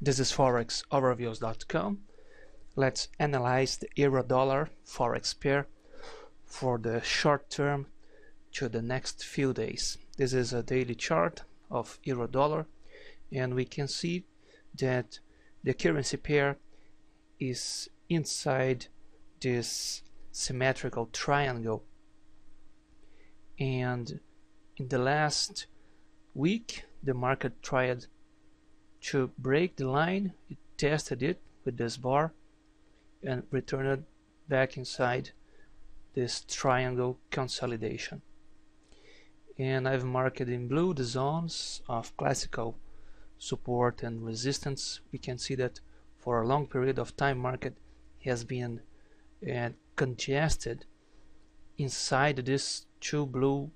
This is ForexOverviews.com. Let's analyze the euro-dollar forex pair for the short term to the next few days. This is a daily chart of euro-dollar, and we can see that the currency pair is inside this symmetrical triangle, and in the last week the market tried to break the line. It tested it with this bar and returned back inside this triangle consolidation. And I've marked in blue the zones of classical support and resistance. We can see that for a long period of time market has been congested inside these two blue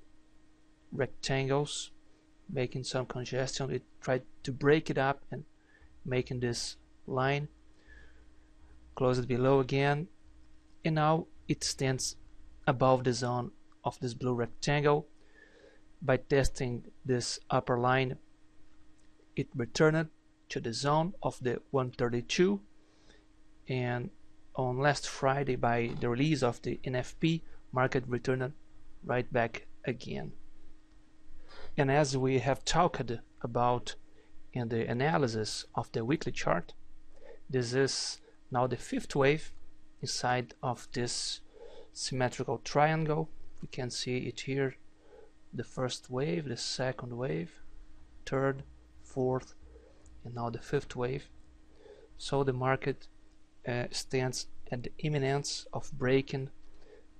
rectangles, making some congestion. It tried to break it up and making this line, close it below again, and now it stands above the zone of this blue rectangle. By testing this upper line, it returned to the zone of the 132, and on last Friday, by the release of the NFP, market returned right back again. And as we have talked about in the analysis of the weekly chart, this is now the fifth wave inside of this symmetrical triangle. We can see it here: the first wave, the second wave, third, fourth, and now the fifth wave. So the market stands at the imminence of breaking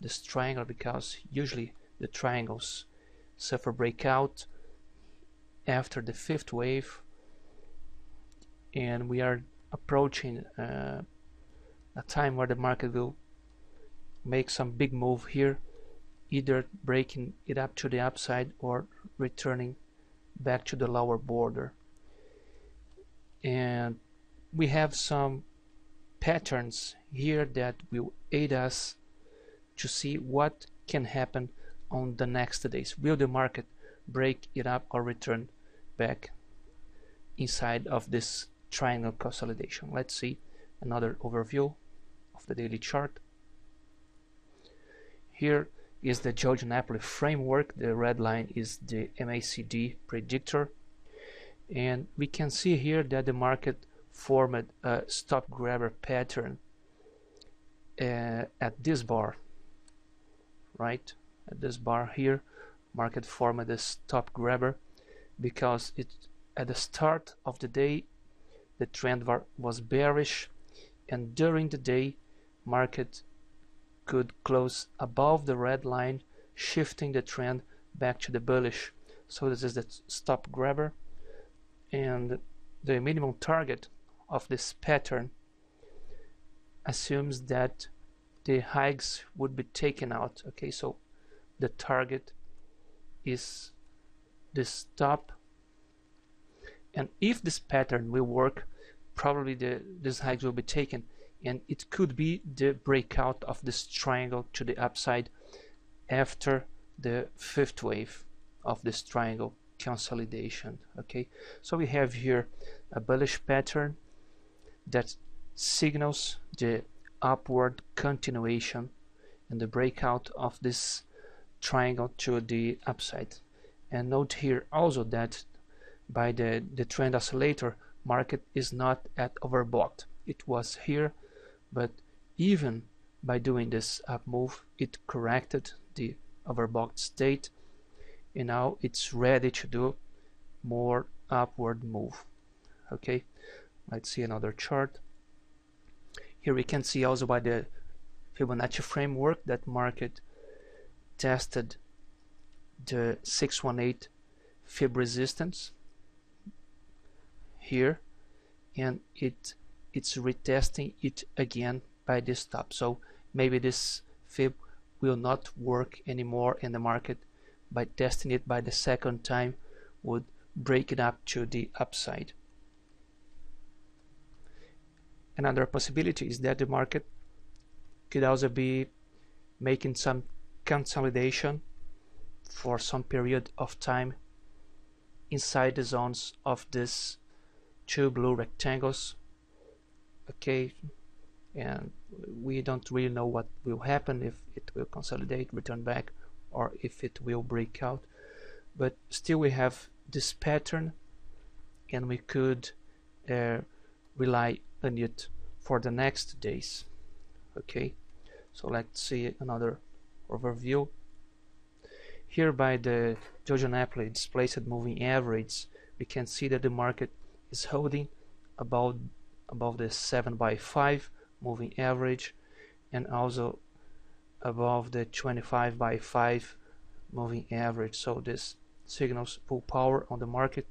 this triangle, because usually the triangles suffer breakout after the fifth wave, and we are approaching a time where the market will make some big move here, either breaking it up to the upside or returning back to the lower border. And we have some patterns here that will aid us to see what can happen on the next days. Will the market break it up or return back inside of this triangle consolidation? Let's see another overview of the daily chart. Here is the Jojo-Napoli framework. The red line is the MACD predictor, and we can see here that the market formed a stop grabber pattern at this bar, right at this bar here. Market formed a stop grabber because it, at the start of the day, the trend was bearish, and during the day market could close above the red line, shifting the trend back to the bullish. So this is the stop grabber, and the minimum target of this pattern assumes that the highs would be taken out. Okay, so the target is this top, and if this pattern will work, probably this highs will be taken, and it could be the breakout of this triangle to the upside after the fifth wave of this triangle consolidation. Okay, so we have here a bullish pattern that signals the upward continuation and the breakout of this triangle to the upside. And note here also that by the trend oscillator, market is not at overbought. It was here, but even by doing this up move, it corrected the overbought state, and now it's ready to do more upward move. Okay, let's see another chart. Here we can see also by the Fibonacci framework that market tested the 618 fib resistance here, and it's retesting it again by this top. So maybe this fib will not work anymore, and the market, by testing it by the second time, would break it up to the upside. Another possibility is that the market could also be making some consolidation for some period of time inside the zones of this two blue rectangles, okay, and we don't really know what will happen, if it will consolidate, return back, or if it will break out, but still we have this pattern and we could rely on it for the next days. Okay, so let's see another overview. Here by the Dow Napoli displaced moving average, we can see that the market is holding above the 7/5 moving average and also above the 25/5 moving average. So this signals pull power on the market,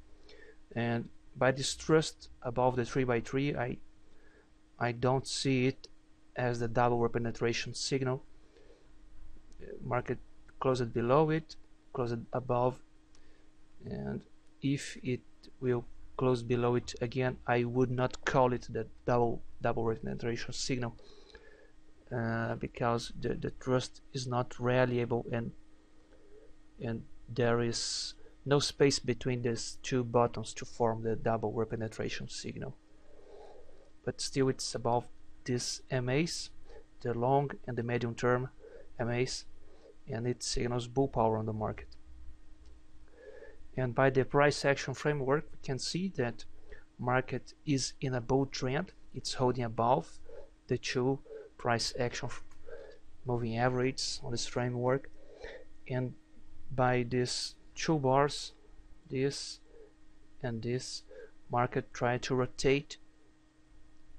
and by this trust above the 3/3, I don't see it as the double repenetration signal. Market closed below it, closed above, and if it will close below it again, I would not call it the double repenetration signal, because the trust is not reliable, and there is no space between these two buttons to form the double repenetration signal. But still it's above these MAs, the long and the medium term MAs, and it signals bull power on the market. And by the price action framework, we can see that market is in a bull trend. It's holding above the two price action moving averages on this framework, and by these two bars, this and this, market try to rotate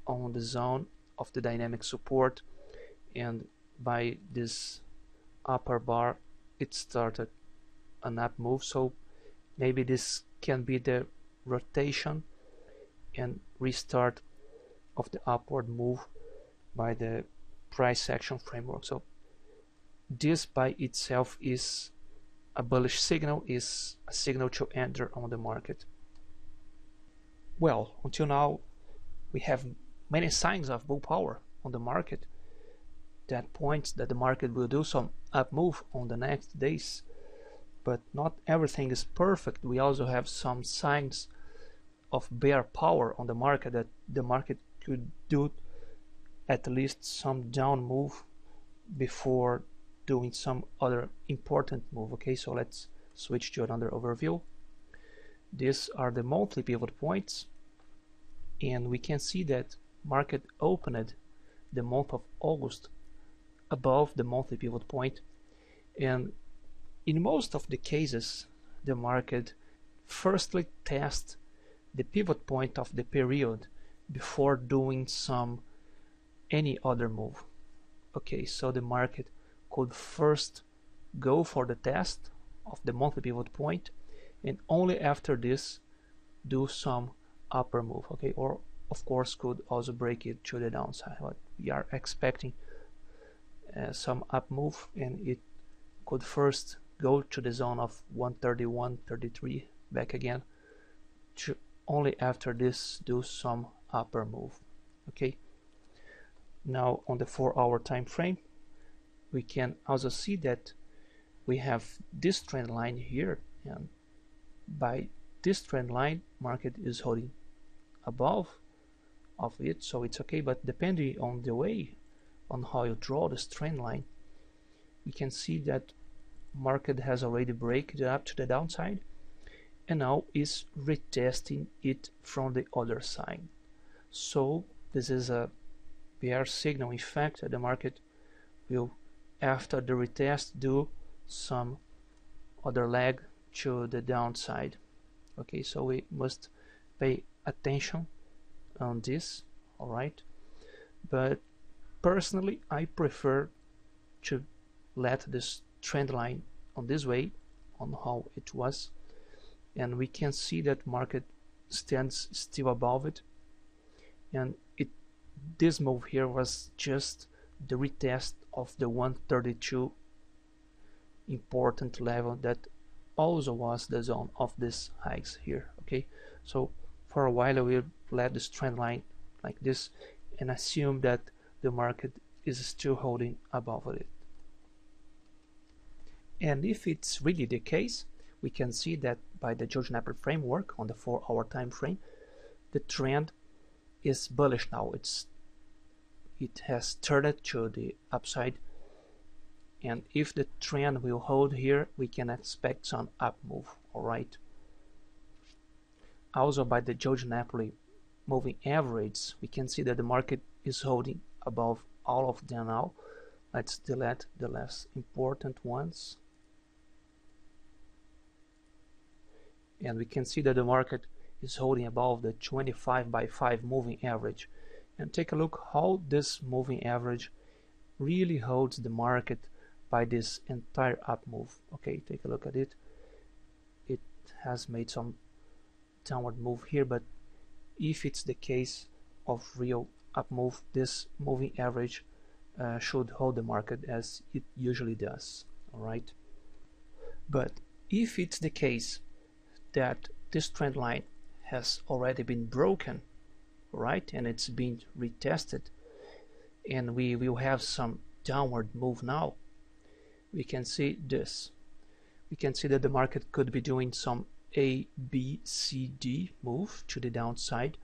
on the zone of the dynamic support, and by this upper bar it started an up move. So maybe this can be the rotation and restart of the upward move by the price action framework. So this by itself is a bullish signal, is a signal to enter on the market. Well, until now we have many signs of bull power on the market that points that the market will do some up move on the next days, but not everything is perfect. We also have some signs of bear power on the market, that the market could do at least some down move before doing some other important move. Okay, so let's switch to another overview. These are the monthly pivot points, and we can see that market opened the month of August above the monthly pivot point, and in most of the cases the market firstly tests the pivot point of the period before doing any other move. Okay, so the market could first go for the test of the monthly pivot point, and only after this do some upper move. Okay, or of course could also break it to the downside, but we are expecting some up move, and it could first go to the zone of 131.33 back again, to only after this do some upper move. Okay, now on the 4-hour time frame, we can also see that we have this trend line here, and by this trend line market is holding above of it, so it's okay. But depending on the way on how you draw this trend line, you can see that market has already break up to the downside and now is retesting it from the other side. So this is a bear signal. In fact, the market will, after the retest, do some other leg to the downside. Okay, so we must pay attention on this. All right, but personally I prefer to let this trend line on this way, on how it was, and we can see that market stands still above it, and this move here was just the retest of the 132 important level that also was the zone of these highs here. Okay, so for a while we'll let this trend line like this and assume that the market is still holding above it. And if it's really the case, we can see that by the Dow Napoli framework on the 4-hour time frame, the trend is bullish now. It has turned to the upside, and if the trend will hold here, we can expect some up move. All right. Also, by the Dow Napoli moving average, we can see that the market is holding above all of them now. Let's delete the less important ones. And we can see that the market is holding above the 25/5 moving average. And take a look how this moving average really holds the market by this entire up move. Okay, take a look at it. It has made some downward move here, but if it's the case of real up move, this moving average should hold the market as it usually does. All right. But if it's the case that this trend line has already been broken, right, and it's been retested, and we will have some downward move now, we can see this. We can see that the market could be doing some A, B, C, D move to the downside.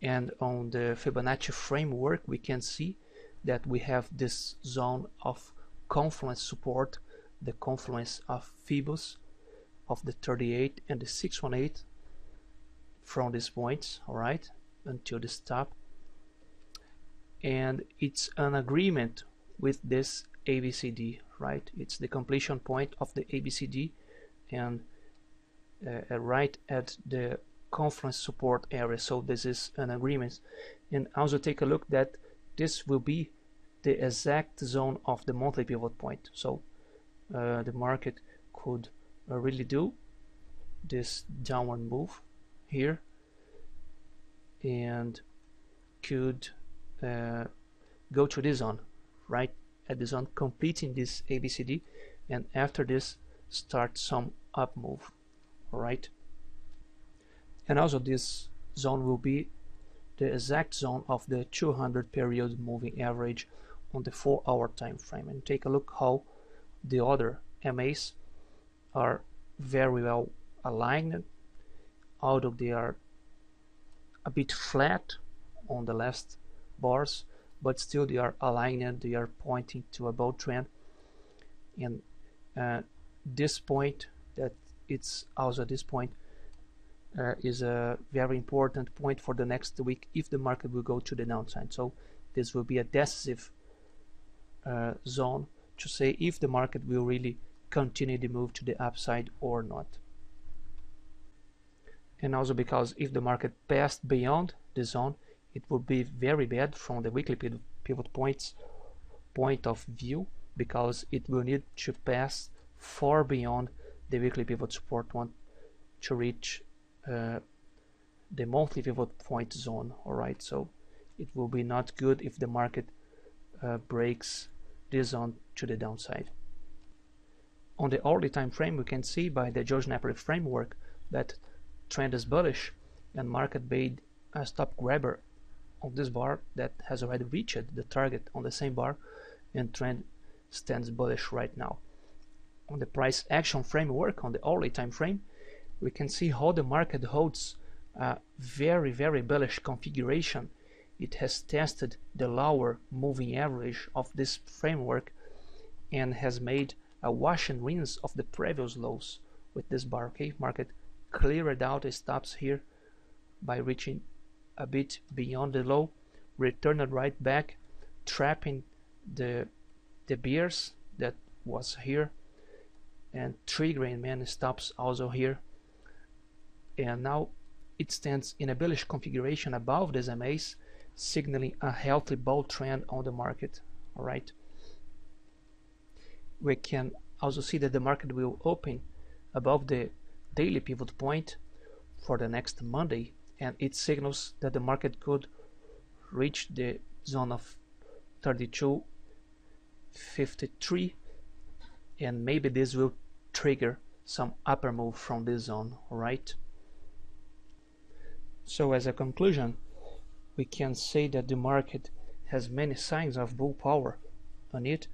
And on the Fibonacci framework, we can see that we have this zone of confluence support, the confluence of Fibos of the 38 and the 618 from these points, all right, until the stop. And it's an agreement with this ABCD, right? It's the completion point of the ABCD, and right at the confluence support area. So this is an agreement. And also take a look that this will be the exact zone of the monthly pivot point. So the market could really do this downward move here and could go to this zone, right at the zone, completing this ABCD, and after this start some up move. All right. And also this zone will be the exact zone of the 200 period moving average on the 4-hour time frame. And take a look how the other MAs are very well aligned, although they are a bit flat on the last bars, but still they are aligned, they are pointing to a bull trend. And this point, that it's also this point, is a very important point for the next week if the market will go to the downside. So this will be a decisive zone to say if the market will really continue the move to the upside or not. And also because if the market passed beyond the zone, it would be very bad from the weekly pivot points point of view, because it will need to pass far beyond the weekly pivot support one to reach the monthly pivot point zone. All right, so it will be not good if the market breaks this zone to the downside. On the hourly time frame, we can see by the Dow Napoli framework that trend is bullish, and market made a stop grabber on this bar that has already reached the target on the same bar, and trend stands bullish right now. On the price action framework, on the hourly time frame, we can see how the market holds a very bullish configuration. It has tested the lower moving average of this framework and has made a wash and rinse of the previous lows with this bar. Okay, market cleared out the stops here by reaching a bit beyond the low, returned right back, trapping the bears that was here, and triggering many stops also here. And now it stands in a bullish configuration above these MAs, signaling a healthy bull trend on the market. All right. We can also see that the market will open above the daily pivot point for the next Monday, and it signals that the market could reach the zone of 32.53, and maybe this will trigger some upper move from this zone. All right. So as a conclusion, we can say that the market has many signs of bull power on it,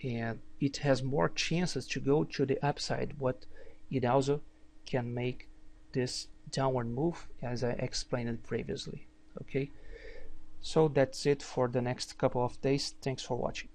and it has more chances to go to the upside, but it also can make this downward move as I explained it previously. Okay, so that's it for the next couple of days. Thanks for watching.